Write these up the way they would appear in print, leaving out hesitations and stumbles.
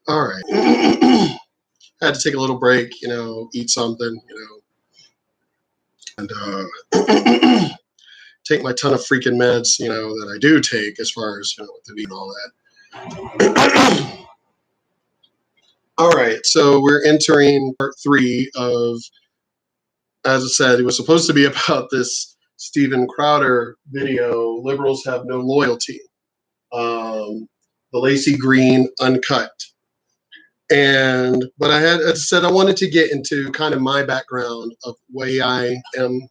All right. Had to take a little break, eat something, and take my ton of freaking meds, that I do take as far as, with the and all that. All right. So we're entering part 3 of, as I said, it was supposed to be about this Steven Crowder video, Liberals Have No Loyalty, the Lacey Green Uncut. But I said I wanted to get into kind of my background of the way I am,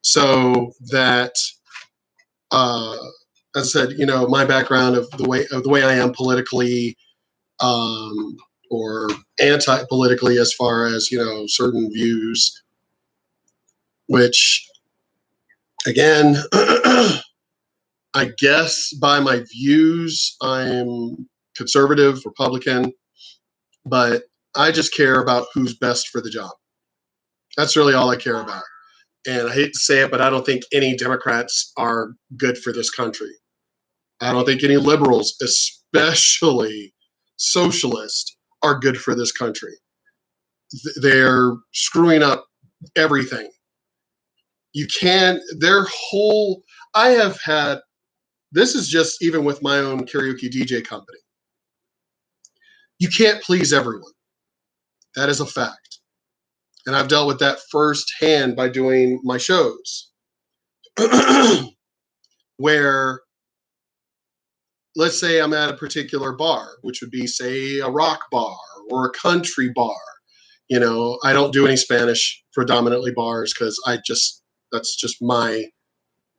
so that, as I said, my background of the way I am politically, or anti-politically, as far as certain views, which again, I guess by my views, I'm conservative, Republican, but I just care about who's best for the job. That's really all I care about. And I hate to say it, but I don't think any Democrats are good for this country. I don't think any liberals, especially socialists, are good for this country. They're screwing up everything. I have had, this is just even with my own karaoke DJ company. You can't please everyone. That is a fact. And I've dealt with that firsthand by doing my shows. Where, let's say I'm at a particular bar, which would be, say, a rock bar or a country bar. I don't do any Spanish predominantly bars because that's just my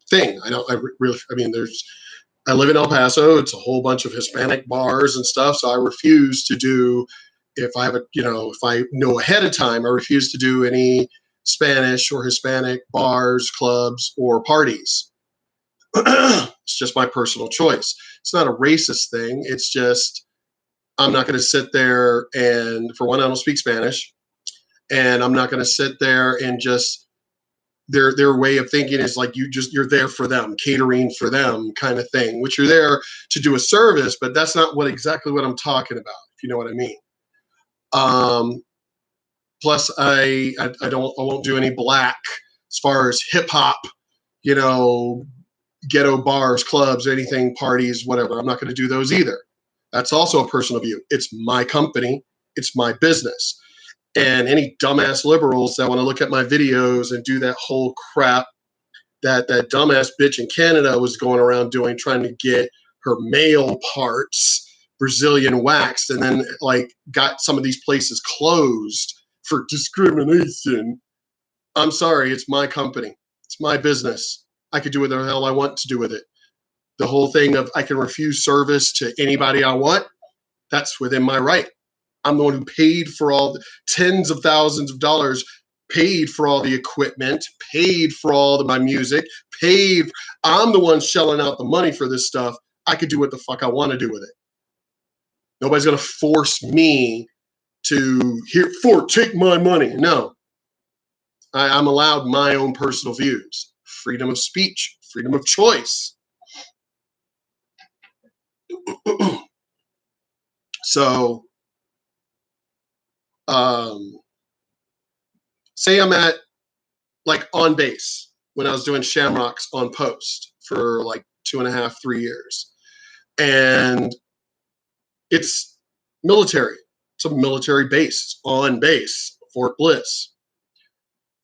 thing. I live in El Paso. It's a whole bunch of Hispanic bars and stuff. So I refuse to do, if I know ahead of time, I refuse to do any Spanish or Hispanic bars, clubs, or parties. It's just my personal choice. It's not a racist thing. It's just, I'm not going to sit there and, for one, I don't speak Spanish. And I'm not going to sit there and just, their way of thinking is like, you're there for them, catering for them kind of thing, which you're there to do a service, but that's not exactly what I'm talking about, if you know what I mean. Plus I won't do any black as far as hip hop, ghetto bars, clubs, anything, parties, whatever. I'm not going to do those either. That's also a personal view. It's my company. It's my business. And any dumbass liberals that want to look at my videos and do that whole crap that dumbass bitch in Canada was going around doing, trying to get her male parts Brazilian waxed, and then got some of these places closed for discrimination. I'm sorry, it's my company. It's my business. I could do whatever the hell I want to do with it. The whole thing of I can refuse service to anybody I want, that's within my right. I'm the one who paid for all the tens of thousands of dollars, paid for all the equipment, paid for all my music, I'm the one shelling out the money for this stuff. I could do what the fuck I want to do with it. Nobody's going to force me to take my money. No. I'm allowed my own personal views. Freedom of speech, freedom of choice. So, say I'm at on base when I was doing Shamrocks on post for 2.5, 3 years. And it's military. It's a military base. It's on base, Fort Bliss.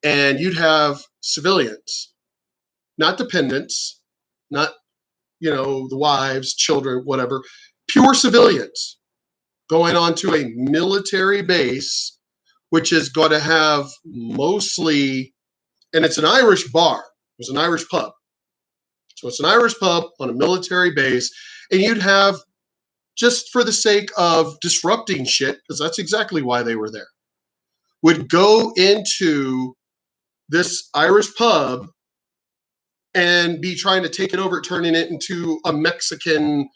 And you'd have civilians, not dependents, not, the wives, children, whatever, pure civilians going on to a military base, which is going to have mostly, and it's an Irish bar. It was an Irish pub. So it's an Irish pub on a military base, and you'd have, just for the sake of disrupting shit, because that's exactly why they were there, would go into this Irish pub and be trying to take it over, turning it into a Mexican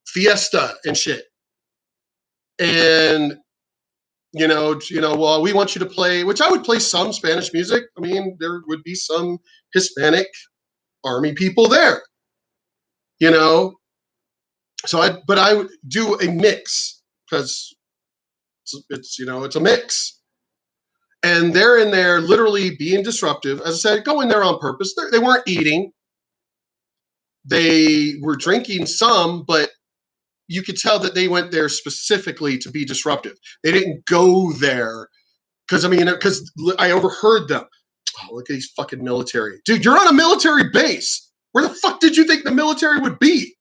fiesta and shit. And, well, we want you to play, which I would play some Spanish music. I mean, there would be some Hispanic Army people there, But I do a mix because it's a mix. And they're in there literally being disruptive. As I said, go in there on purpose. They weren't eating. They were drinking some, but you could tell that they went there specifically to be disruptive. They didn't go there because I overheard them. Oh, look at these fucking military. Dude, you're on a military base. Where the fuck did you think the military would be?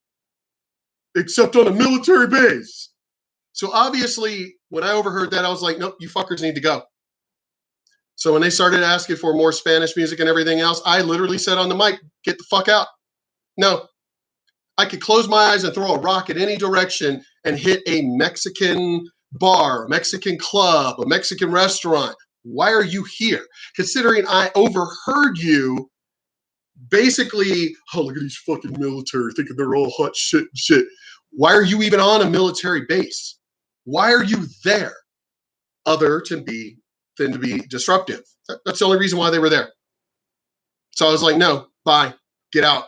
Except on a military base. So obviously, when I overheard that, I was like, nope, you fuckers need to go. So when they started asking for more Spanish music and everything else, I literally said on the mic, get the fuck out. No. I could close my eyes and throw a rock in any direction and hit a Mexican bar, a Mexican club, a Mexican restaurant. Why are you here? Considering I overheard you basically, oh, look at these fucking military thinking they're all hot shit and shit. Why are you even on a military base? Why are you there other than to be disruptive? That's the only reason why they were there. So I was like, no, bye, get out.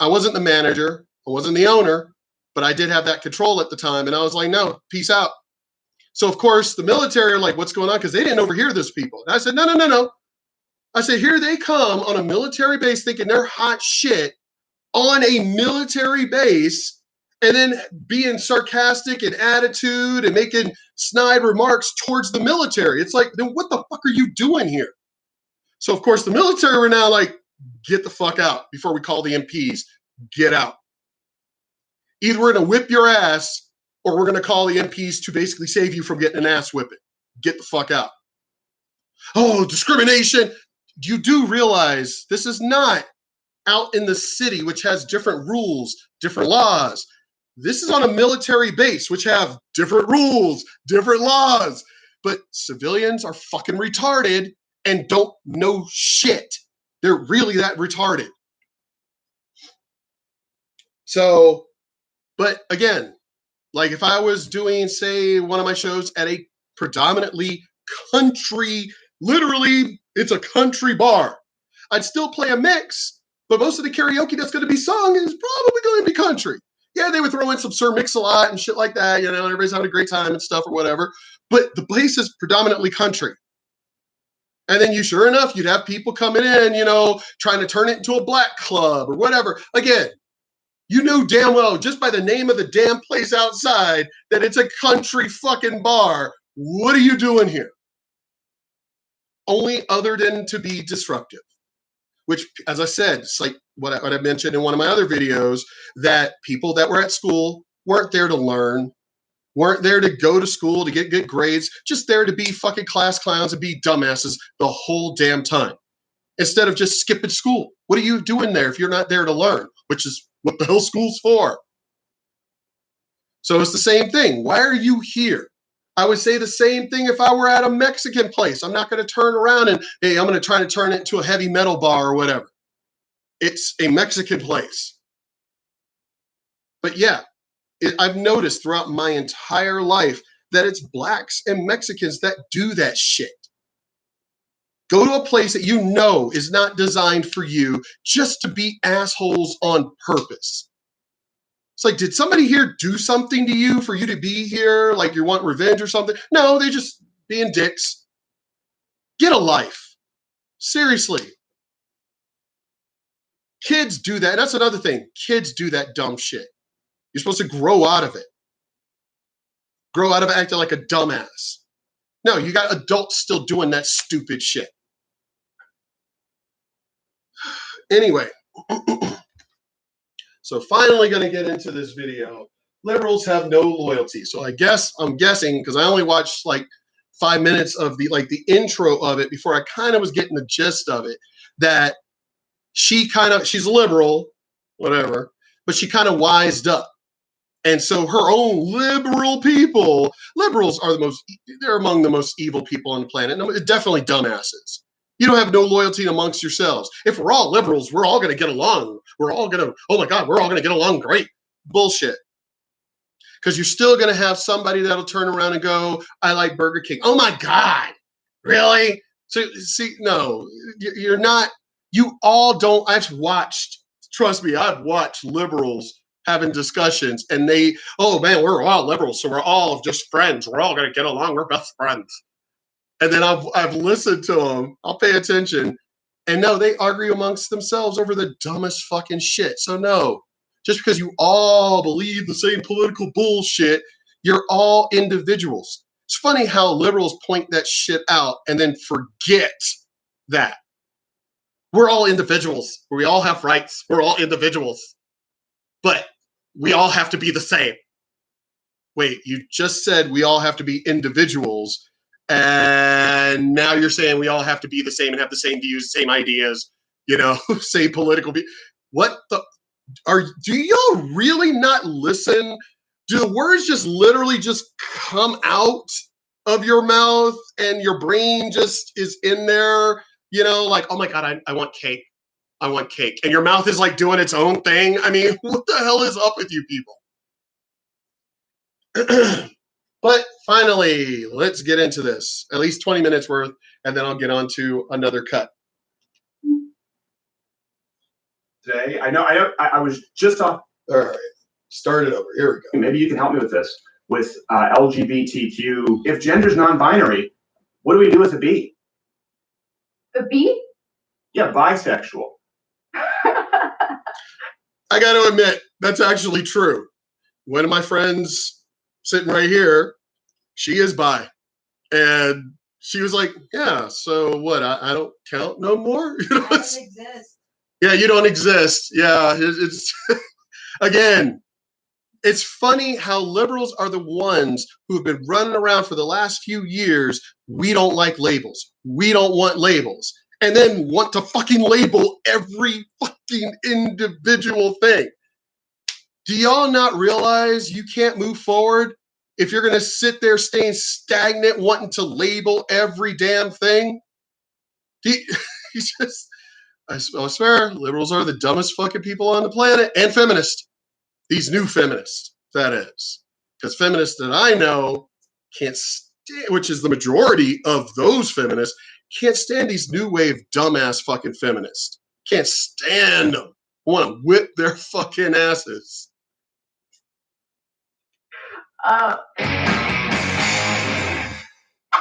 I wasn't the manager, I wasn't the owner, but I did have that control at the time. And I was like, no, peace out. So of course the military are like, what's going on? Because they didn't overhear this people. And I said, no. I said, here they come on a military base thinking they're hot shit on a military base, and then being sarcastic and attitude and making snide remarks towards the military. It's like, then what the fuck are you doing here? So of course the military were now like, get the fuck out before we call the MPs. Get out. Either we're going to whip your ass or we're going to call the MPs to basically save you from getting an ass whipping. Get the fuck out. Oh, discrimination. You do realize this is not out in the city, which has different rules, different laws. This is on a military base, which have different rules, different laws. But civilians are fucking retarded and don't know shit. They're really that retarded. So, but again, like if I was doing, say, one of my shows at a predominantly country, literally, it's a country bar, I'd still play a mix, but most of the karaoke that's going to be sung is probably going to be country. Yeah, they would throw in some Sir Mix-a-Lot and shit like that, everybody's having a great time and stuff or whatever, but the place is predominantly country. And then sure enough, you'd have people coming in, trying to turn it into a black club or whatever. Again, you know damn well, just by the name of the damn place outside, that it's a country fucking bar. What are you doing here? Only other than to be disruptive. Which, as I said, it's like what I mentioned in one of my other videos, that people that were at school weren't there to learn, weren't there to go to school to get good grades, just there to be fucking class clowns and be dumbasses the whole damn time. Instead of just skipping school. What are you doing there if you're not there to learn? Which is what the hell school's for. So it's the same thing. Why are you here? I would say the same thing if I were at a Mexican place. I'm not going to turn around and, hey, I'm going to try to turn it into a heavy metal bar or whatever. It's a Mexican place. But yeah, I've noticed throughout my entire life that it's blacks and Mexicans that do that shit. Go to a place that you know is not designed for you just to be assholes on purpose. It's like, did somebody here do something to you for you to be here? Like you want revenge or something? No, they just being dicks. Get a life. Seriously. Kids do that. That's another thing. Kids do that dumb shit. You're supposed to grow out of it. Grow out of acting like a dumbass. No, you got adults still doing that stupid shit. Anyway, so finally going to get into this video. Liberals have no loyalty. So I'm guessing, because I only watched like 5 minutes of the intro of it before I kind of was getting the gist of it, that she's a liberal, whatever, but she kind of wised up. And so her own liberals are they're among the most evil people on the planet. No, definitely dumbasses. You don't have no loyalty amongst yourselves. If we're all liberals, we're all going to get along. We're all going to, oh my God, we're all going to get along great. Bullshit. Because you're still going to have somebody that'll turn around and go, I like Burger King. Oh my God, really? So see, no, you're not, you all don't, trust me, I've watched liberals having discussions, and they, oh man, we're all liberals, so we're all just friends. We're all gonna get along. We're best friends. And then I've listened to them. I'll pay attention, and no, they argue amongst themselves over the dumbest fucking shit. So no, just because you all believe the same political bullshit, you're all individuals. It's funny how liberals point that shit out and then forget that we're all individuals. We all have rights. We're all individuals. But we all have to be the same. Wait, you just said we all have to be individuals, and now you're saying we all have to be the same and have the same views, same ideas, same political views. What the do y'all really not listen? Do the words just literally just come out of your mouth and your brain just is in there, like, oh my God, I want cake. I want cake. And your mouth is like doing its own thing. I mean, what the hell is up with you people? But finally, let's get into this. At least 20 minutes worth, and then I'll get on to another cut. Today, I was just off. All right, start it over. Here we go. Maybe you can help me with this. With LGBTQ, if gender's non-binary, what do we do with a B? A B? Yeah, bisexual. I got to admit, that's actually true. One of my friends sitting right here, she is bi. And she was like, yeah, so what? I don't count no more? I don't exist. Yeah, you don't exist. Yeah, it's again, it's funny how liberals are the ones who have been running around for the last few years. We don't like labels. We don't want labels. And then want to fucking label every fucking individual thing. Do y'all not realize you can't move forward if you're going to sit there staying stagnant, wanting to label every damn thing? I swear, liberals are the dumbest fucking people on the planet, and feminists. These new feminists, that is. Because feminists that I know can't stand, which is the majority of those feminists, can't stand these new wave dumbass fucking feminists. Can't stand them. Want to whip their fucking asses.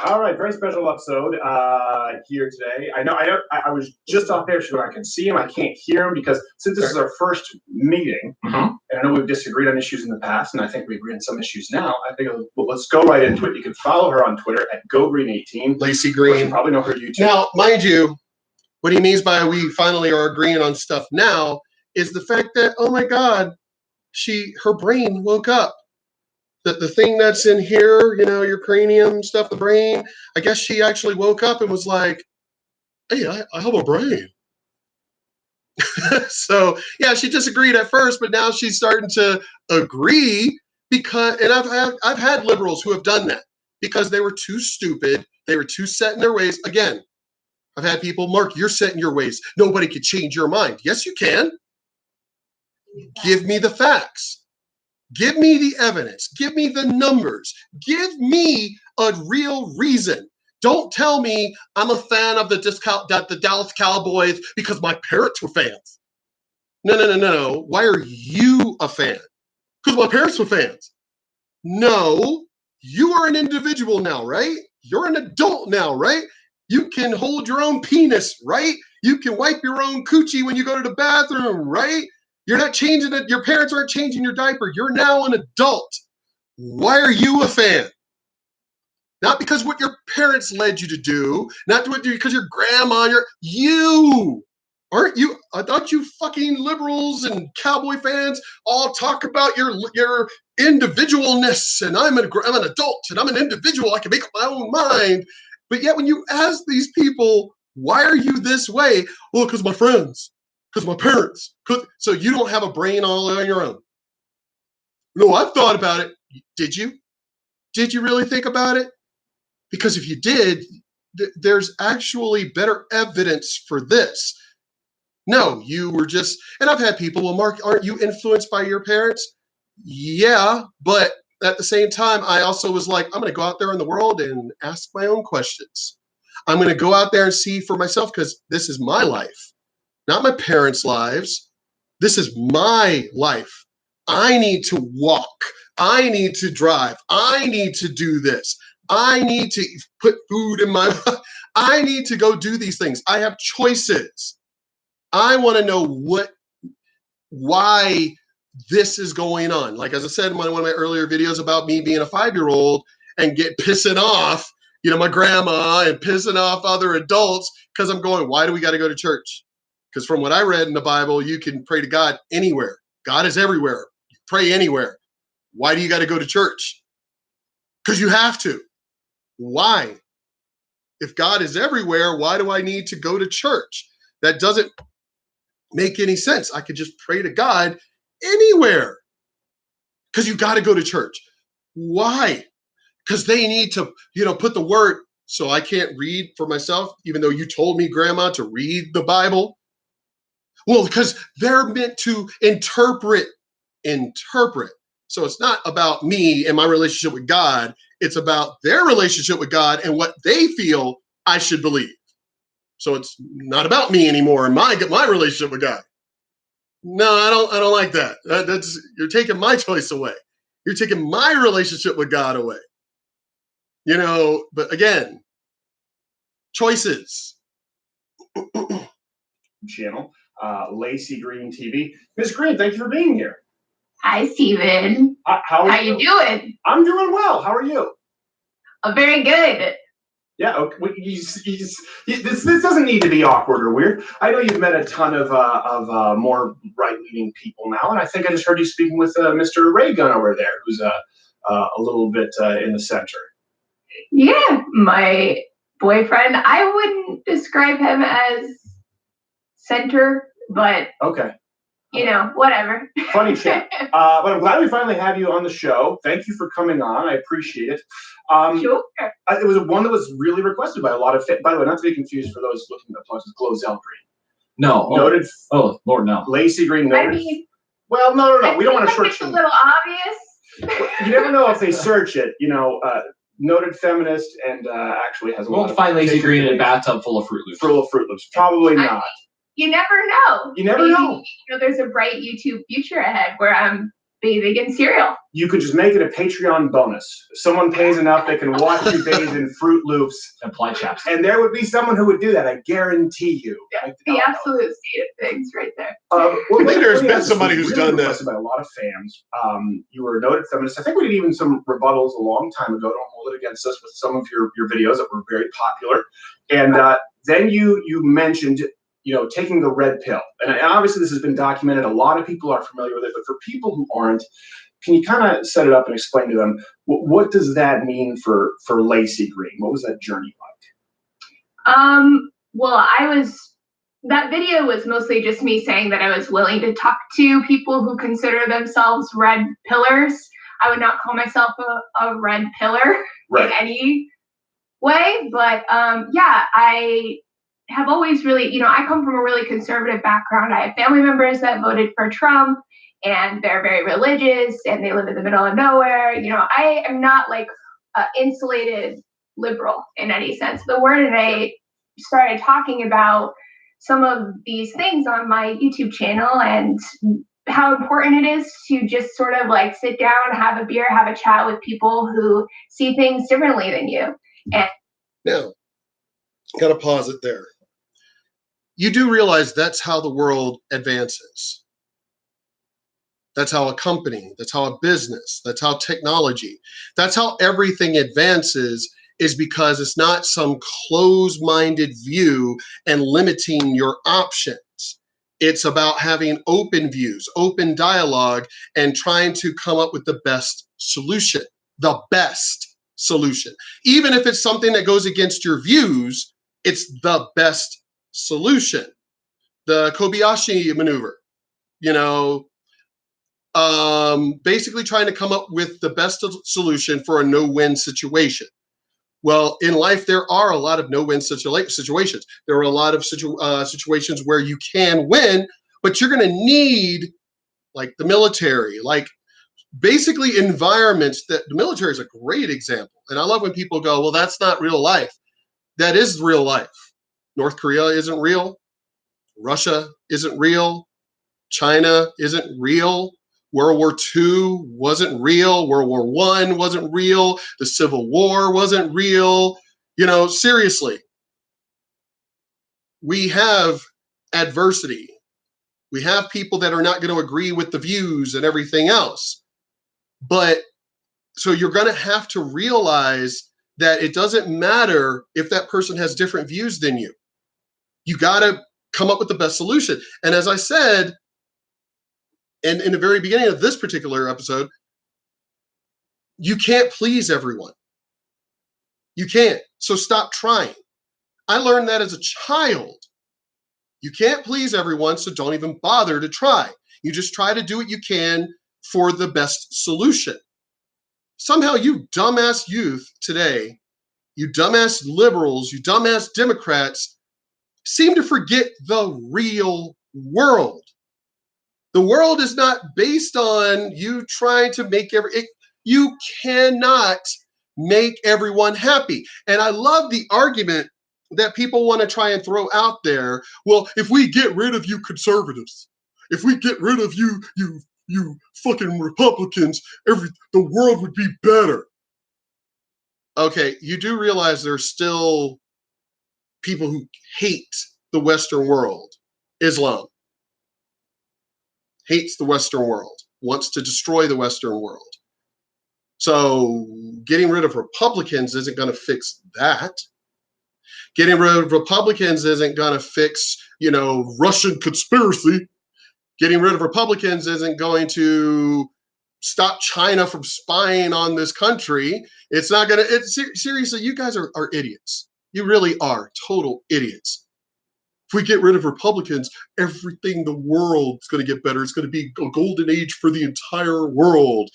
All right, very special episode here today. I was just off there, so I can see him. I can't hear him because since this is our first meeting, and I know we've disagreed on issues in the past, and I think we agree on some issues now. I think let's go right into it. You can follow her on Twitter at GoGreen18. Lacey Green. You probably know her YouTube. Now, mind you, what he means by we finally are agreeing on stuff now is the fact that, oh my God, her brain woke up. The thing that's in here, your cranium stuff, the brain, I guess she actually woke up and was like, hey, I have a brain. So, yeah, she disagreed at first, but now she's starting to agree because, and I've had liberals who have done that because they were too stupid. They were too set in their ways. Again, I've had people, Mark, you're set in your ways. Nobody can change your mind. Yes, you can. Give me the facts. Give me the evidence. Give me the numbers. Give me a real reason. Don't tell me I'm a fan of the Dallas Cowboys because my parents were fans. No. Why are you a fan? Because my parents were fans. No, you are an individual now, right? You're an adult now, right? You can hold your own penis, right? You can wipe your own coochie when you go to the bathroom, right? You're not changing it. Your parents aren't changing your diaper. You're now an adult. Why are you a fan? Not because what your parents led you to do, not because your grandma, you. Aren't you? I thought you fucking liberals and cowboy fans all talk about your individualness, and I'm an adult and I'm an individual. I can make up my own mind. But yet when you ask these people, why are you this way? Well, because my friends. Because my parents. So you don't have a brain all on your own. No, I've thought about it. Did you? Did you really think about it? Because if you did, there's actually better evidence for this. No, you were just, and I've had people, well, Mark, aren't you influenced by your parents? Yeah, but at the same time, I also was like, I'm going to go out there in the world and ask my own questions. I'm going to go out there and see for myself because this is my life. Not my parents' lives. This is my life. I need to walk. I need to drive. I need to do this. I need to put food in my I need to go do these things. I have choices. I want to know why this is going on. Like, as I said in one of my earlier videos about me being a 5-year-old and pissing off, my grandma and pissing off other adults because I'm going, why do we got to go to church? Because from what I read in the Bible, you can pray to God anywhere. God is everywhere. You pray anywhere. Why do you got to go to church? Because you have to. Why? If God is everywhere, why do I need to go to church? That doesn't make any sense. I could just pray to God anywhere. Because you got to go to church. Why? Because they need to, put the word. So I can't read for myself, even though you told me, Grandma, to read the Bible. Well, because they're meant to interpret. So it's not about me and my relationship with God. It's about their relationship with God and what they feel I should believe. So it's not about me anymore and my relationship with God. No, I don't like that. That's you're taking my choice away. You're taking my relationship with God away. But again, choices. Channel, Lacey Green TV. Miss Green, thank you for being here. Hi, Steven. How you doing? I'm doing well. How are you? Very good. Yeah, okay. This doesn't need to be awkward or weird. I know you've met a ton of more right-leaning people now, and I think I just heard you speaking with Mr. Raygun over there, who's a little bit in the center. Yeah, my boyfriend. I wouldn't describe him as center, but okay. Whatever. Funny chat. But I'm glad we finally have you on the show. Thank you for coming on. I appreciate it. Sure. It was one that was really requested by a lot of by the way, not to be confused for those looking at the Glozell Green. No. Noted. Oh, Lord, no. Lacey Green noted. I mean, well, no. We don't want to like search it's a little obvious. You never know if they search it. Noted feminist and actually has a lot Won't of find Lacey Green in a bathtub full of Fruit Loops. Full of Fruit Loops. Probably not. You never know. You never know. There's a bright YouTube future ahead where I'm bathing in cereal. You could just make it a Patreon bonus. If someone pays enough, they can watch you bathe in Fruit Loops. Apply chaps. And there would be someone who would do that, I guarantee you. Yeah, the absolute state of things right there. There's been somebody who's done that. By a lot of fans. You were a noted feminist. I think we did even some rebuttals a long time ago. Don't hold it against us with some of your videos that were very popular. And then you mentioned taking the red pill. And obviously this has been documented. A lot of people are familiar with it, but for people who aren't, can you kind of set it up and explain to them, what does that mean for Lacey Green? What was that journey like? Well, that video was mostly just me saying that I was willing to talk to people who consider themselves red pillars. I would not call myself a red pillar in any way, but I have always really, I come from a really conservative background. I have family members that voted for Trump and they're very religious and they live in the middle of nowhere. I am not like an insulated liberal in any sense of the word. And I started talking about some of these things on my YouTube channel and how important it is to just sort of like sit down, have a beer, have a chat with people who see things differently than you. And now, gotta pause it there. You do realize that's how the world advances. That's how a company, that's how a business, that's how technology, that's how everything advances, is because it's not some closed-minded view and limiting your options. It's about having open views, open dialogue, and trying to come up with the best solution. The best solution. Even if it's something that goes against your views, it's the best solution. The Kobayashi maneuver, basically trying to come up with the best solution for a no-win situation. Well, in life, there are a lot of no-win situations. There are a lot of situations where you can win, but you're going to need, like the military, like basically environments that the military is a great example. And I love when people go, well, that's not real life. That is real life. North Korea isn't real. Russia isn't real. China isn't real. World War II wasn't real. World War I wasn't real. The Civil War wasn't real. You know, seriously, we have adversity. We have people that are not going to agree with the views and everything else. But so you're going to have to realize that it doesn't matter if that person has different views than you. You got to come up with the best solution. And as I said, in the very beginning of this particular episode, you can't please everyone. You can't. So stop trying. I learned that as a child. You can't please everyone, so don't even bother to try. You just try to do what you can for the best solution. Somehow you dumbass youth today, you dumbass liberals, you dumbass Democrats seem to forget the real world. The world is not based on you trying to make you cannot make everyone happy. And I love the argument that people want to try and throw out there. Well, if we get rid of you conservatives, if we get rid of you fucking Republicans, the world would be better. Okay, you do realize there's still people who hate the Western world. Islam hates the Western world, wants to destroy the Western world. So getting rid of Republicans isn't going to fix that. Getting rid of Republicans isn't going to fix, Russian conspiracy. Getting rid of Republicans isn't going to stop China from spying on this country. It's not going to, seriously, you guys are idiots. You really are total idiots. If we get rid of Republicans, everything the world's going to get better. It's going to be a golden age for the entire world.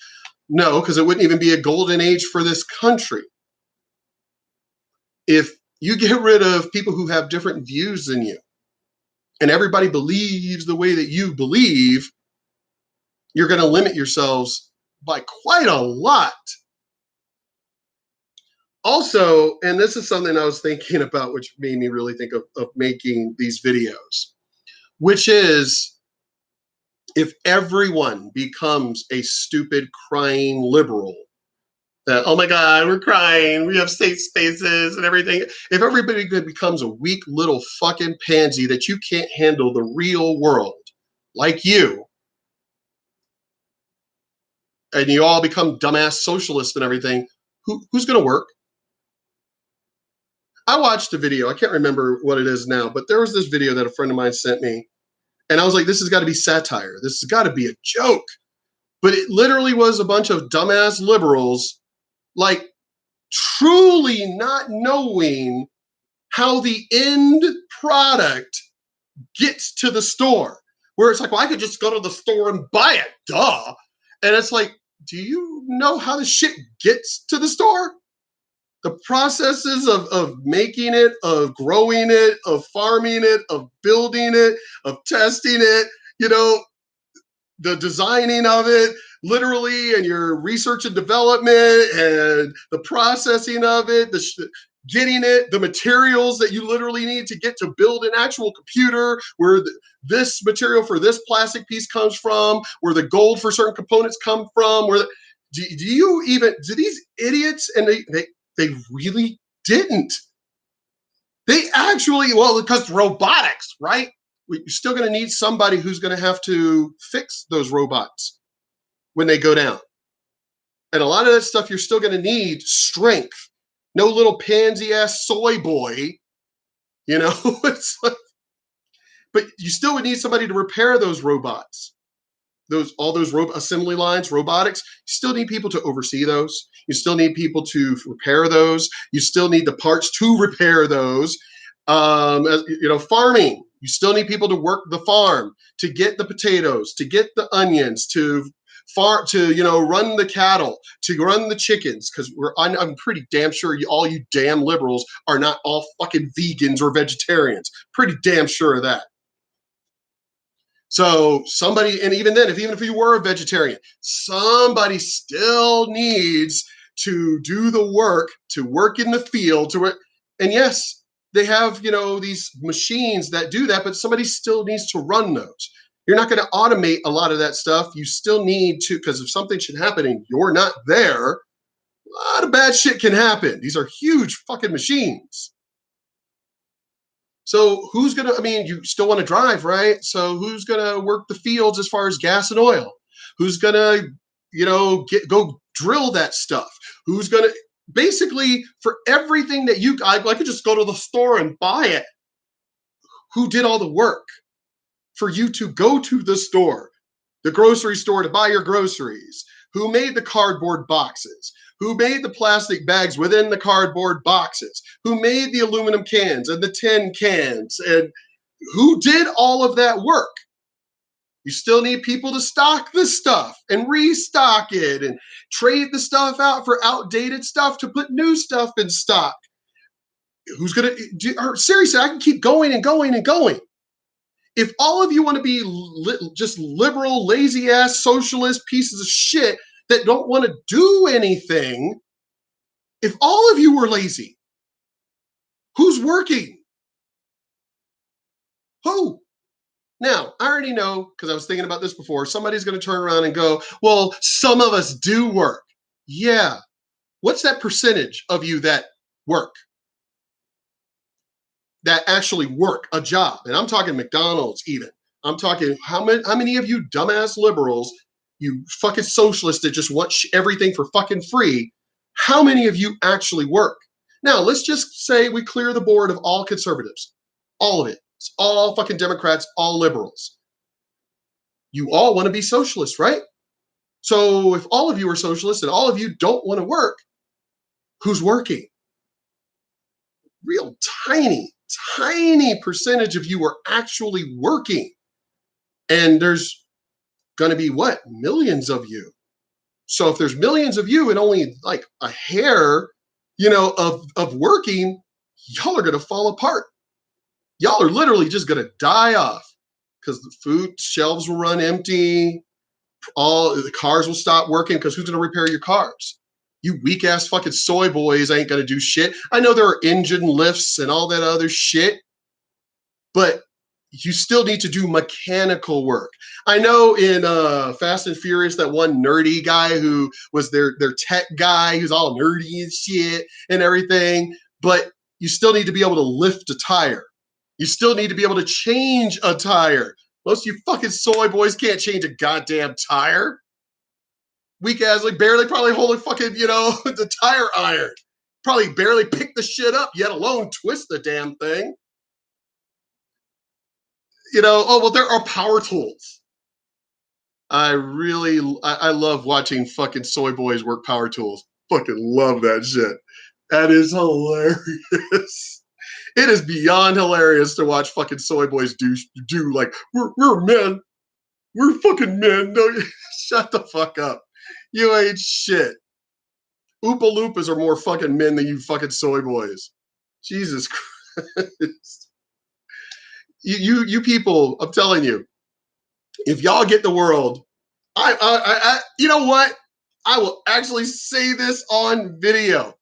No, because it wouldn't even be a golden age for this country. If you get rid of people who have different views than you, and everybody believes the way that you believe, you're going to limit yourselves by quite a lot. Also, and this is something I was thinking about, which made me really think of making these videos, which is if everyone becomes a stupid, crying liberal, that, oh my God, we're crying, we have safe spaces and everything. If everybody becomes a weak little fucking pansy that you can't handle the real world, like you, and you all become dumbass socialists and everything, who's going to work? I watched a video, I can't remember what it is now, but there was this video that a friend of mine sent me, and I was like, this has got to be satire. This has got to be a joke. But it literally was a bunch of dumbass liberals, like, truly not knowing how the end product gets to the store. Where it's like, well, I could just go to the store and buy it, duh. And it's like, do you know how the shit gets to the store? The processes of making it, of growing it, of farming it, of building it, of testing it, the designing of it, literally, and your research and development and the processing of it, getting it, the materials that you literally need to get to build an actual computer, where this material for this plastic piece comes from, where the gold for certain components come from, do these idiots, and they really didn't. They actually, well, because robotics, right? You're still going to need somebody who's going to have to fix those robots when they go down. And a lot of that stuff, you're still going to need strength. No little pansy-ass soy boy, It's like, but you still would need somebody to repair those robots. All those assembly lines, robotics, you still need people to oversee those. You still need people to repair those. You still need the parts to repair those. Farming, you still need people to work the farm, to get the potatoes, to get the onions, to run the cattle, to run the chickens, because I'm pretty damn sure all you damn liberals are not all fucking vegans or vegetarians. Pretty damn sure of that. So somebody, and even then, even if you were a vegetarian, somebody still needs to do the work, to work in the field, and yes, they have, these machines that do that, but somebody still needs to run those. You're not going to automate a lot of that stuff. You still need to, because if something should happen and you're not there, a lot of bad shit can happen. These are huge fucking machines. So who's going to, I mean, you still want to drive, right? So who's going to work the fields as far as gas and oil? Who's going to, go drill that stuff? Who's going to, basically for everything that I could just go to the store and buy it. Who did all the work for you to go to the store, the grocery store, to buy your groceries? Who made the cardboard boxes? Who made the plastic bags within the cardboard boxes? Who made the aluminum cans and the tin cans? And who did all of that work? You still need people to stock the stuff and restock it and trade the stuff out for outdated stuff to put new stuff in stock. Who's going to do? Seriously, I can keep going and going and going. If all of you want to be just liberal, lazy ass socialist pieces of shit that don't want to do anything, if all of you were lazy, who's working? Who? Now, I already know, because I was thinking about this before, somebody's going to turn around and go, well, some of us do work. Yeah. What's that percentage of you that work? That actually work a job? And I'm talking McDonald's even. I'm talking how many of you dumbass liberals, you fucking socialists that just want everything for fucking free, how many of you actually work? Now, let's just say we clear the board of all conservatives. All of it. It's all fucking Democrats, all liberals. You all want to be socialists, right? So if all of you are socialists and all of you don't want to work, who's working? Real tiny percentage of you are actually working. And there's going to be what? Millions of you. So if there's millions of you and only like a hair, of working, y'all are going to fall apart. Y'all are literally just going to die off because the food shelves will run empty. All the cars will stop working because who's going to repair your cars? You weak ass fucking soy boys ain't going to do shit. I know there are engine lifts and all that other shit, but you still need to do mechanical work. I know in Fast and Furious, that one nerdy guy who was their tech guy, who's all nerdy and shit and everything, but you still need to be able to lift a tire. You still need to be able to change a tire. Most of you fucking soy boys can't change a goddamn tire. Weak ass, like barely probably holding fucking, the tire iron. Probably barely pick the shit up, yet alone twist the damn thing. Oh, well, there are power tools. I love watching fucking soy boys work power tools. Fucking love that shit. That is hilarious. It is beyond hilarious to watch fucking soy boys do like, we're men. We're fucking men. No, shut the fuck up. You ain't shit. Oompa Loompas are more fucking men than you fucking soy boys. Jesus Christ. You people, I'm telling you, if y'all get the world, you know what? I will actually say this on video.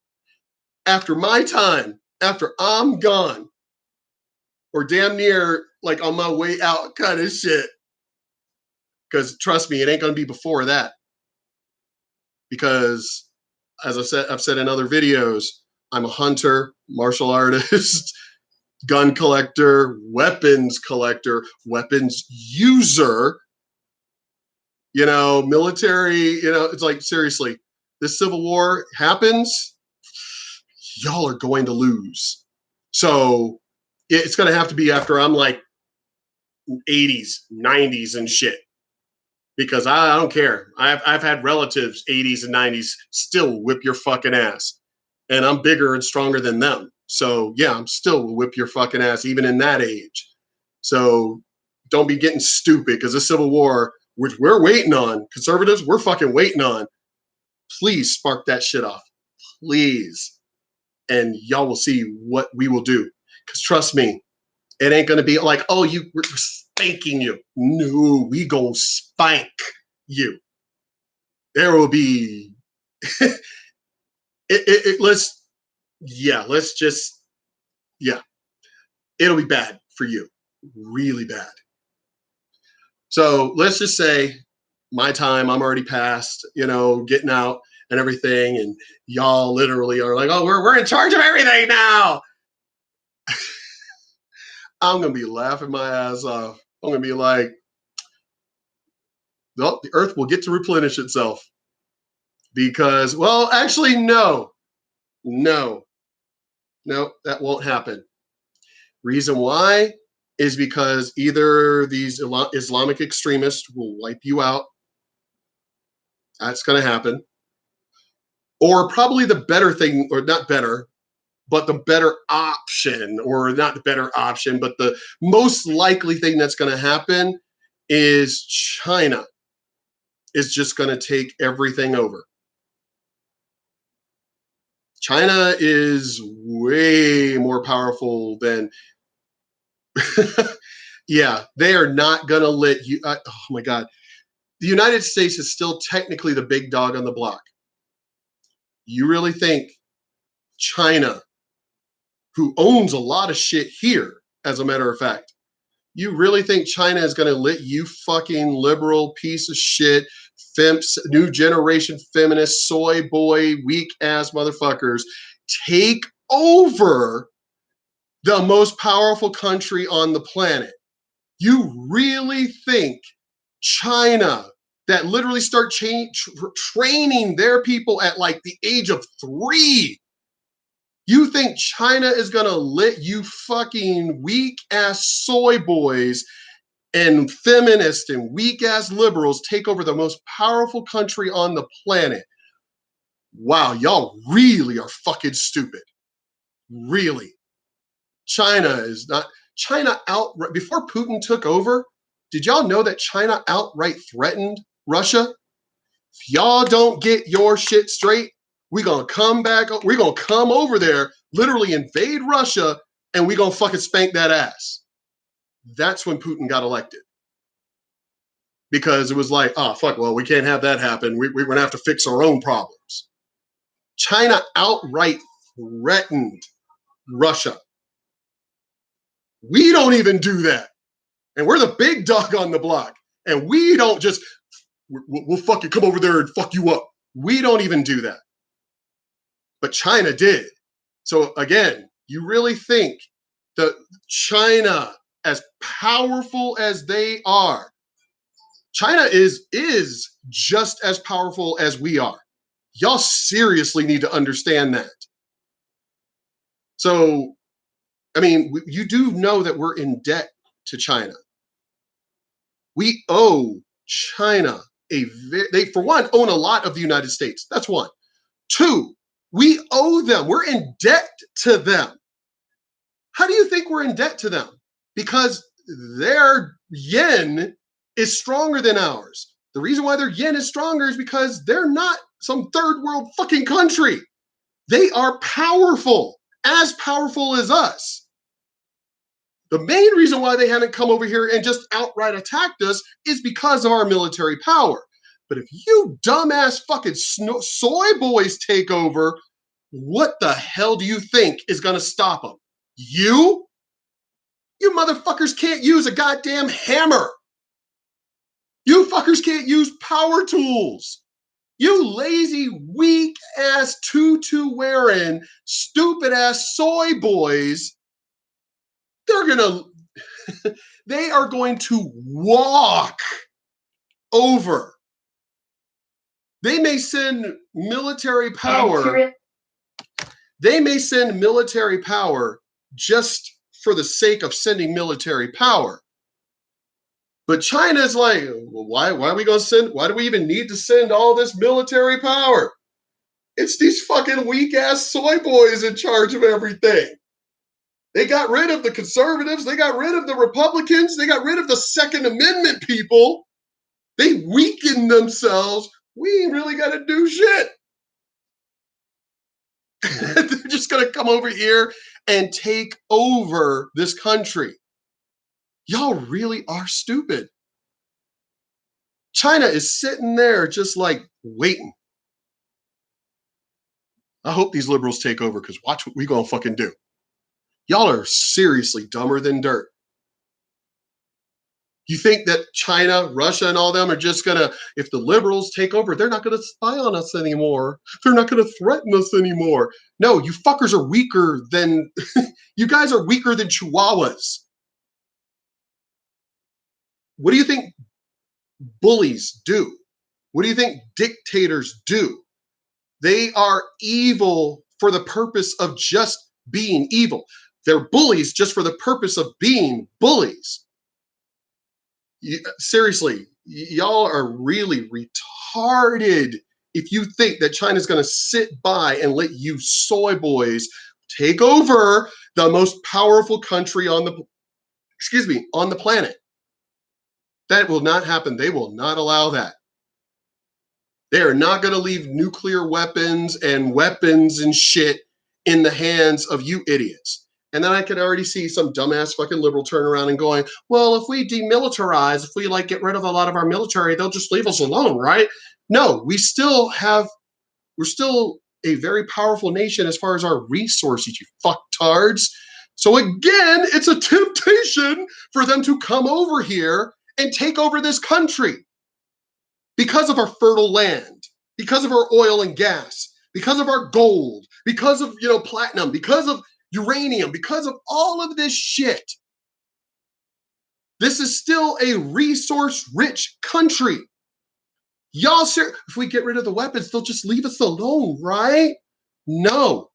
After my time, after I'm gone, or damn near like on my way out kind of shit. Because trust me, it ain't going to be before that. Because as I've said in other videos, I'm a hunter, martial artist, gun collector, weapons user, military, it's like, seriously, this civil war happens, y'all are going to lose. So it's going to have to be after I'm like 80s, 90s and shit. Because I don't care. I've had relatives, 80s and 90s, still whip your fucking ass. And I'm bigger and stronger than them. So yeah, I'm still whip your fucking ass, even in that age. So don't be getting stupid, because the Civil War, which we're waiting on, conservatives, we're fucking waiting on. Please spark that shit off. Please. And y'all will see what we will do. Because trust me, it ain't going to be like, oh, we're spanking you. No, we gonna spank you. There will be, it'll be bad for you. Really bad. So let's just say my time, I'm already past, getting out and everything. And y'all literally are like, oh, we're in charge of everything now. I'm going to be laughing my ass off. I'm going to be like, well, the earth will get to replenish itself because, well, actually, no, that won't happen. Reason why is because either these Islamic extremists will wipe you out. That's going to happen. Or probably the better thing, or not better, but the better option, or not the better option, but the most likely thing that's going to happen is China is just going to take everything over. China is way more powerful than, yeah, they are not going to let you, oh my God. The United States is still technically the big dog on the block. You really think China, who owns a lot of shit here, as a matter of fact, you really think China is going to let you fucking liberal piece of shit, new generation feminist, soy boy, weak ass motherfuckers take over the most powerful country on the planet? You really think China, that literally start training their people at like the age of 3, you think China is going to let you fucking weak ass soy boys and feminists and weak ass liberals take over the most powerful country on the planet? Wow, y'all really are fucking stupid. Really. China outright, before Putin took over, did y'all know that China outright threatened Russia? If y'all don't get your shit straight, we're going to come over there, literally invade Russia, and we're going to fucking spank that ass. That's when Putin got elected. Because it was like, oh, fuck, well, we can't have that happen. We're going to have to fix our own problems. China outright threatened Russia. We don't even do that. And we're the big dog on the block. And we don't just, we'll fucking come over there and fuck you up. We don't even do that. But China did. So again, you really think that China, as powerful as they are, China is just as powerful as we are. Y'all seriously need to understand that. So, I mean, you do know that we're in debt to China. We owe China they, for one, own a lot of the United States. That's one. 2, we owe them. We're in debt to them. How do you think we're in debt to them? Because their yen is stronger than ours. The reason why their yen is stronger is because they're not some third world fucking country. They are powerful, as powerful as us. The main reason why they haven't come over here and just outright attacked us is because of our military power. But if you dumbass fucking soy boys take over, what the hell do you think is going to stop them? You? You motherfuckers can't use a goddamn hammer. You fuckers can't use power tools. You lazy, weak ass tutu wearing, stupid ass soy boys, they are going to walk over. They may send military power. They may send military power just for the sake of sending military power. But China's like, well, why are we going to send? Why do we even need to send all this military power? It's these fucking weak ass soy boys in charge of everything. They got rid of the conservatives. They got rid of the Republicans. They got rid of the Second Amendment people. They weakened themselves. We ain't really got to do shit. They're just going to come over here and take over this country. Y'all really are stupid. China is sitting there just like waiting. I hope these liberals take over because watch what we gonna fucking do. Y'all are seriously dumber than dirt. You think that China, Russia, and all them are just gonna, if the liberals take over, they're not gonna spy on us anymore. They're not gonna threaten us anymore. No, you fuckers are weaker than, you guys are weaker than chihuahuas. What do you think bullies do? What do you think dictators do? They are evil for the purpose of just being evil. They're bullies just for the purpose of being bullies. Seriously, y'all are really retarded if you think that China's going to sit by and let you soy boys take over the most powerful country on the planet. That will not happen. They will not allow that. They are not going to leave nuclear weapons and shit in the hands of you idiots. And then I could already see some dumbass fucking liberal turn around and going, well, if we demilitarize, if we like get rid of a lot of our military, they'll just leave us alone, right? No, we're still a very powerful nation as far as our resources, you fucktards. So again, it's a temptation for them to come over here and take over this country because of our fertile land, because of our oil and gas, because of our gold, because of, platinum, because of uranium, because of all of this shit. This is still a resource-rich country. Y'all, if we get rid of the weapons, they'll just leave us alone, right? No.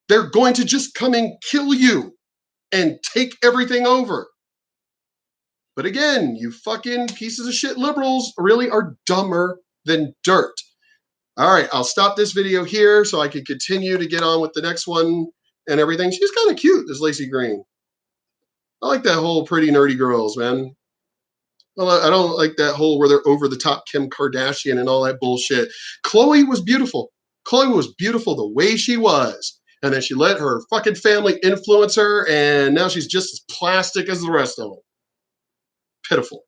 They're going to just come and kill you and take everything over. But again, you fucking pieces of shit liberals really are dumber than dirt. All right, I'll stop this video here so I can continue to get on with the next one and everything. She's kind of cute, this Lacey Green. I like that whole pretty nerdy girls, man. Well, I don't like that whole where they're over the top Kim Kardashian and all that bullshit. Khloe was beautiful. Khloe was beautiful the way she was. And then she let her fucking family influence her, and now she's just as plastic as the rest of them. Pitiful.